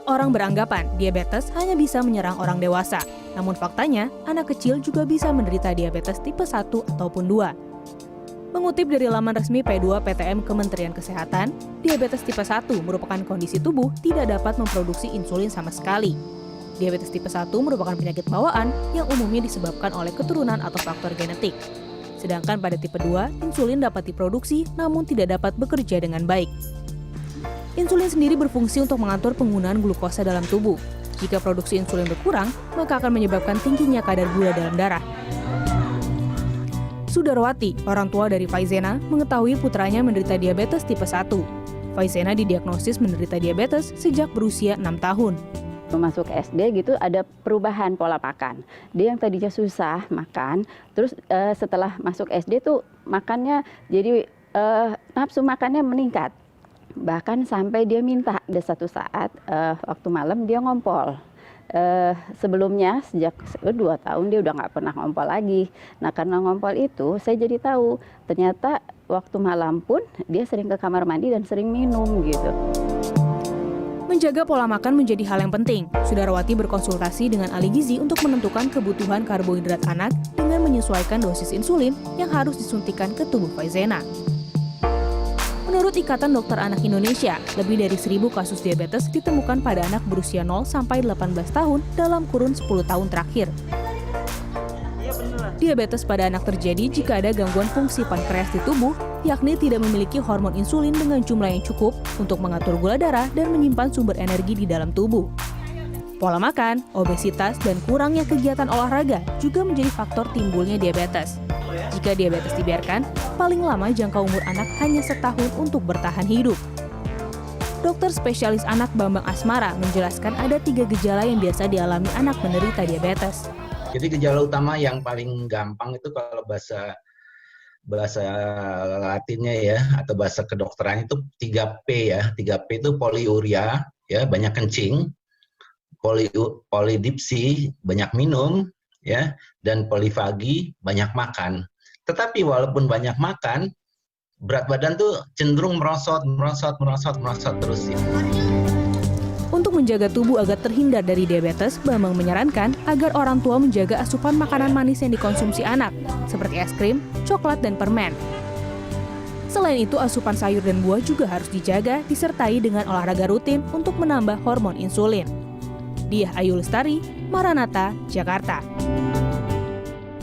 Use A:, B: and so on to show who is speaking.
A: Orang beranggapan diabetes hanya bisa menyerang orang dewasa. Namun faktanya, anak kecil juga bisa menderita diabetes tipe 1 ataupun 2. Mengutip dari laman resmi P2 PTM Kementerian Kesehatan, diabetes tipe 1 merupakan kondisi tubuh tidak dapat memproduksi insulin sama sekali. Diabetes tipe 1 merupakan penyakit bawaan yang umumnya disebabkan oleh keturunan atau faktor genetik. Sedangkan pada tipe 2, insulin dapat diproduksi namun tidak dapat bekerja dengan baik. Insulin sendiri berfungsi untuk mengatur penggunaan glukosa dalam tubuh. Jika produksi insulin berkurang, maka akan menyebabkan tingginya kadar gula dalam darah. Sudarwati, orang tua dari Faizena, mengetahui putranya menderita diabetes tipe 1. Faizena didiagnosis menderita diabetes sejak berusia 6 tahun.
B: Masuk SD gitu ada perubahan pola makan. Dia yang tadinya susah makan, terus setelah masuk SD tuh makannya jadi nafsu makannya meningkat. Bahkan sampai dia minta ada satu saat waktu malam dia ngompol. Sebelumnya sejak 2 tahun dia udah nggak pernah ngompol lagi. Nah karena ngompol itu saya jadi tahu ternyata waktu malam pun dia sering ke kamar mandi dan sering minum gitu.
A: Menjaga pola makan menjadi hal yang penting. Sudarwati berkonsultasi dengan ahli gizi untuk menentukan kebutuhan karbohidrat anak dengan menyesuaikan dosis insulin yang harus disuntikan ke tubuh Faizena. Menurut Ikatan Dokter Anak Indonesia, lebih dari 1.000 kasus diabetes ditemukan pada anak berusia 0 sampai 18 tahun dalam kurun 10 tahun terakhir. Diabetes pada anak terjadi jika ada gangguan fungsi pankreas di tubuh, yakni tidak memiliki hormon insulin dengan jumlah yang cukup untuk mengatur gula darah dan menyimpan sumber energi di dalam tubuh. Pola makan, obesitas, dan kurangnya kegiatan olahraga juga menjadi faktor timbulnya diabetes. Jika diabetes dibiarkan, paling lama jangka umur anak hanya setahun untuk bertahan hidup. Dokter spesialis anak Bambang Asmara menjelaskan ada 3 gejala yang biasa dialami anak menderita diabetes.
C: Jadi gejala utama yang paling gampang itu kalau bahasa Latinnya ya atau bahasa kedokteran itu 3P ya. 3P itu poliuria ya, banyak kencing, polidipsi, banyak minum ya, dan polifagi, banyak makan. Tetapi walaupun banyak makan, berat badan tuh cenderung merosot terus ya.
A: Untuk menjaga tubuh agar terhindar dari diabetes, Bambang menyarankan agar orang tua menjaga asupan makanan manis yang dikonsumsi anak, seperti es krim, coklat, dan permen. Selain itu, asupan sayur dan buah juga harus dijaga, disertai dengan olahraga rutin untuk menambah hormon insulin. Diah Ayu Lestari, Maranatha, Jakarta.